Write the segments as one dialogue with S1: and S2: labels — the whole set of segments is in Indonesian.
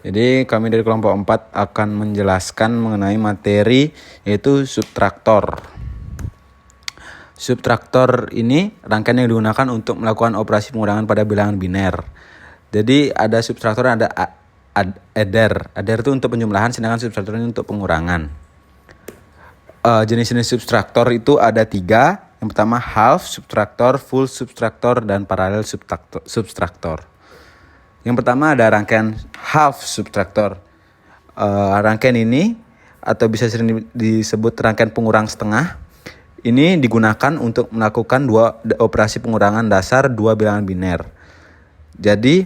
S1: Jadi kami dari kelompok 4 akan menjelaskan mengenai materi yaitu subtraktor. Subtraktor ini rangkaian yang digunakan untuk melakukan operasi pengurangan pada bilangan biner. Jadi ada subtraktor, ada adder. Adder itu untuk penjumlahan, sedangkan subtraktor ini untuk pengurangan. Jenis-jenis subtraktor itu ada 3. Yang pertama half subtraktor, full subtraktor, dan paralel subtraktor. Yang pertama ada rangkaian half subtraktor. Rangkaian ini atau bisa sering disebut rangkaian pengurang setengah. Ini digunakan untuk melakukan operasi pengurangan dasar dua bilangan biner. Jadi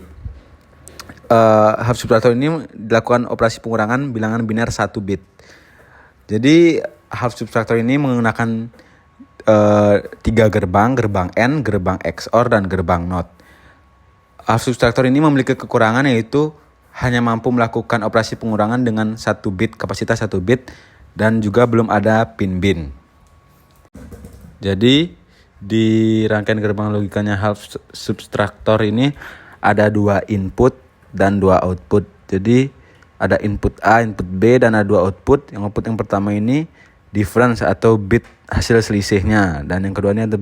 S1: half subtraktor ini dilakukan operasi pengurangan bilangan biner 1 bit. Jadi half subtraktor ini menggunakan 3 gerbang N, gerbang XOR, dan gerbang NOT. Half subtraktor ini memiliki kekurangan yaitu hanya mampu melakukan operasi pengurangan dengan 1 bit, kapasitas 1 bit, dan juga belum ada pin bin. Jadi di rangkaian gerbang logikanya half subtraktor ini ada 2 input dan 2 output. Jadi ada input A, input B, dan ada 2 output. Yang output yang pertama ini difference atau bit hasil selisihnya, dan yang kedua ini ada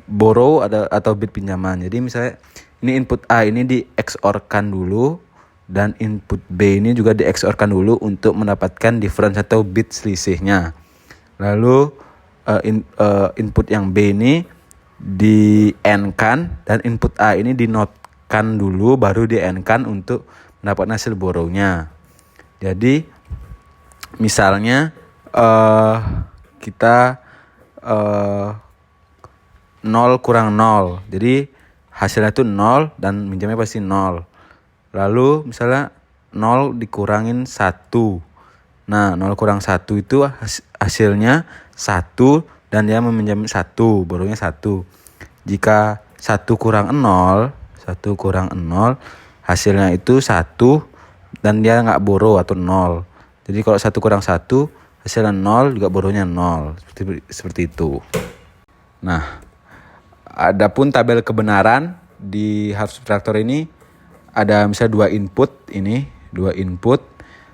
S1: borrow atau bit pinjaman. Jadi misalnya ini input A ini di XOR-kan dulu, dan input B ini juga di XOR-kan dulu untuk mendapatkan difference atau bit selisihnya. Lalu input yang B ini di AND-kan, dan input A ini di NOT-kan dulu baru di AND-kan untuk mendapatkan hasil borrow-nya. Jadi misalnya kita 0 kurang 0. Jadi hasilnya itu 0 dan minjamnya pasti 0. Lalu misalnya 0 dikurangin 1. Nah, 0 kurang 1 itu hasilnya 1 dan dia meminjam 1, borongnya 1. Jika 1 kurang 0, hasilnya itu 1 dan dia nggak borrow atau 0. Jadi kalau 1 kurang 1, hasilnya 0, juga borrownya 0. Seperti itu. Nah, adapun tabel kebenaran di half subtraktor ini ada misalnya 2 input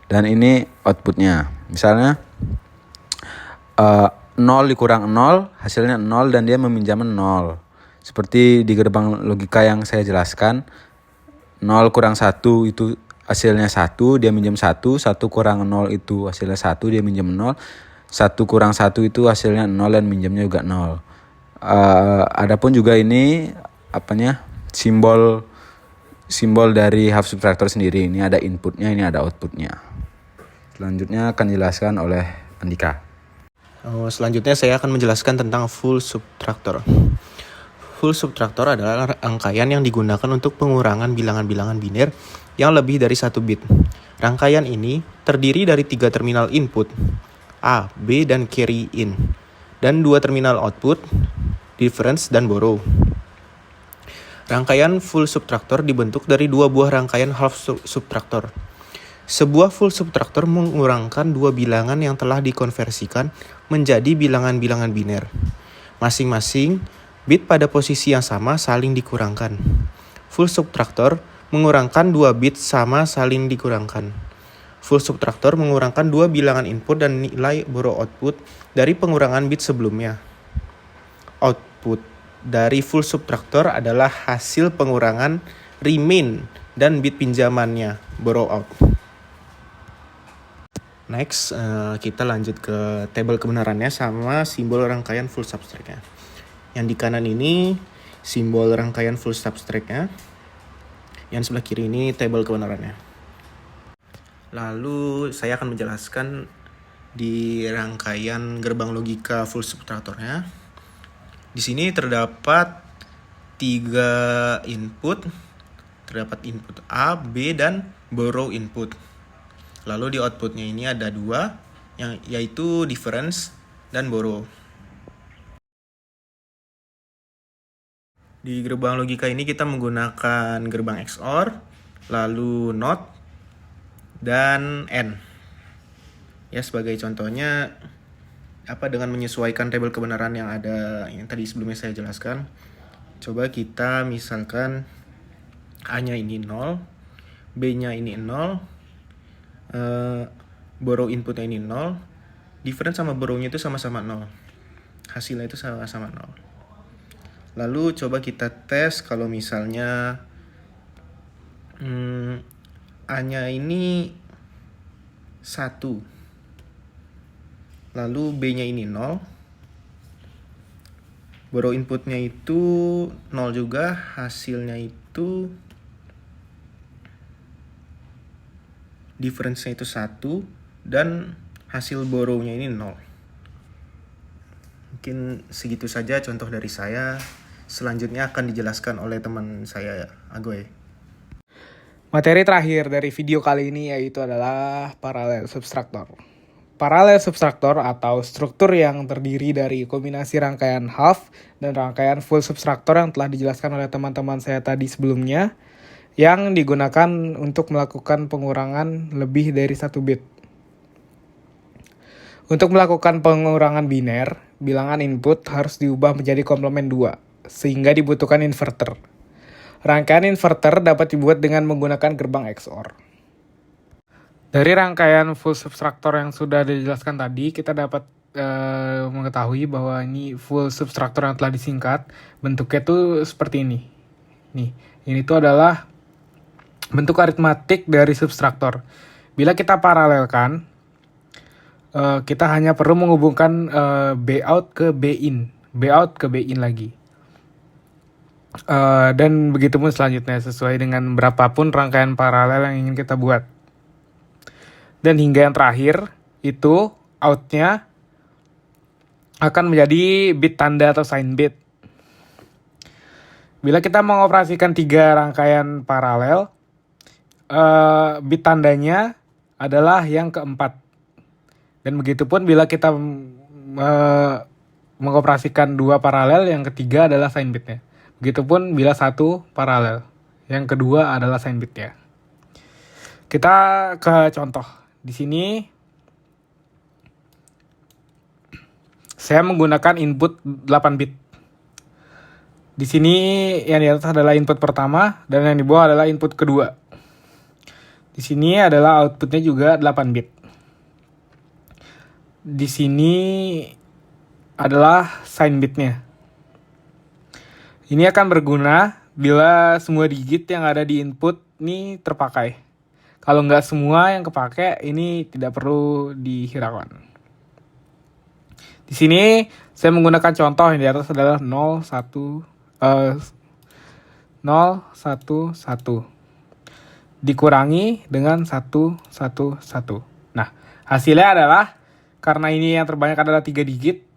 S1: dan ini outputnya. Misalnya 0 dikurang 0, hasilnya 0 dan dia meminjam 0. Seperti di gerbang logika yang saya jelaskan, 0 kurang 1 itu hasilnya 1, dia minjam 1. 1 kurang 0 itu hasilnya 1, dia minjam 0. 1 kurang 1 itu hasilnya 0 dan minjamnya juga 0. Adapun juga ini simbol dari half subtraktor sendiri. Ini ada inputnya, ini ada outputnya. Selanjutnya akan dijelaskan oleh Andika.
S2: Selanjutnya saya akan menjelaskan tentang full subtraktor. Full subtraktor adalah rangkaian yang digunakan untuk pengurangan bilangan-bilangan biner yang lebih dari 1 bit. Rangkaian ini terdiri dari 3 terminal input, A, B, dan carry in, dan 2 terminal output, difference dan borrow. Rangkaian full subtraktor dibentuk dari 2 buah rangkaian half subtraktor. Sebuah full subtraktor mengurangkan 2 bilangan yang telah dikonversikan menjadi bilangan-bilangan biner. Masing-masing bit pada posisi yang sama saling dikurangkan. Full subtraktor mengurangkan 2 bit sama saling dikurangkan. Full subtraktor mengurangkan 2 bilangan input dan nilai borrow output dari pengurangan bit sebelumnya. Output dari full subtraktor adalah hasil pengurangan remain dan bit pinjamannya, borrow out. Next, kita lanjut ke tabel kebenarannya sama simbol rangkaian full subtract-nya. Yang di kanan ini simbol rangkaian full subtract-nya. Yang sebelah kiri ini tabel kebenarannya. Lalu saya akan menjelaskan di rangkaian gerbang logika full subtraktornya. Di sini terdapat 3 input. Terdapat input A, B, dan borrow input. Lalu di outputnya ini ada 2, yaitu difference dan borrow. Di gerbang logika ini kita menggunakan gerbang XOR, lalu NOT, dan AND. Ya, sebagai contohnya, dengan menyesuaikan tabel kebenaran yang ada yang tadi sebelumnya saya jelaskan. Coba kita misalkan A-nya ini 0, B-nya ini 0, borrow inputnya ini 0, difference sama borrownya itu sama-sama 0. Hasilnya itu sama-sama 0. Lalu coba kita tes kalau misalnya A-nya ini 1. Lalu B-nya ini 0. Borrow inputnya itu 0 juga, hasilnya itu difference-nya itu 1 dan hasil borrow-nya ini 0. Mungkin segitu saja contoh dari saya. Selanjutnya akan dijelaskan oleh teman saya, Agoy.
S3: Materi terakhir dari video kali ini yaitu adalah paralel subtraktor. Paralel subtraktor atau struktur yang terdiri dari kombinasi rangkaian half dan rangkaian full subtraktor yang telah dijelaskan oleh teman-teman saya tadi sebelumnya, yang digunakan untuk melakukan pengurangan lebih dari 1 bit. Untuk melakukan pengurangan biner, bilangan input harus diubah menjadi komplement 2, sehingga dibutuhkan inverter. Rangkaian inverter dapat dibuat dengan menggunakan gerbang XOR. Dari rangkaian full subtraktor yang sudah dijelaskan tadi, kita dapat mengetahui bahwa ini full subtraktor yang telah disingkat, bentuknya tuh seperti ini. Nih, ini tuh adalah bentuk aritmatik dari subtraktor. Bila kita paralelkan, kita hanya perlu menghubungkan B out ke B in, B out ke B in lagi. Dan begitu pun selanjutnya sesuai dengan berapapun rangkaian paralel yang ingin kita buat. Dan hingga yang terakhir itu outnya akan menjadi bit tanda atau sign bit. Bila kita mengoperasikan 3 rangkaian paralel, bit tandanya adalah yang keempat. Dan begitu pun bila kita mengoperasikan 2 paralel, yang ketiga adalah sign bitnya. Begitupun bila 1 paralel, yang kedua adalah sign bitnya. Kita ke contoh. Di sini saya menggunakan input 8 bit. Di sini yang di atas adalah input pertama dan yang di bawah adalah input kedua. Di sini adalah outputnya juga 8 bit. Di sini adalah sign bitnya. Ini akan berguna bila semua digit yang ada di input ini terpakai. Kalau nggak semua yang kepake, ini tidak perlu dihiraukan. Di sini saya menggunakan contoh yang di atas adalah 0, 1, 0, 1, 1. Dikurangi dengan 1, 1, 1. Nah, hasilnya adalah, karena ini yang terbanyak adalah 3 digit,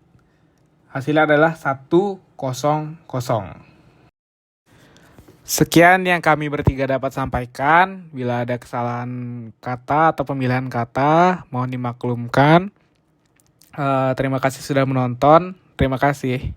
S3: hasilnya adalah 1, 0, 0. Sekian yang kami bertiga dapat sampaikan. Bila ada kesalahan kata atau pemilihan kata, mohon dimaklumkan. Terima kasih sudah menonton. Terima kasih.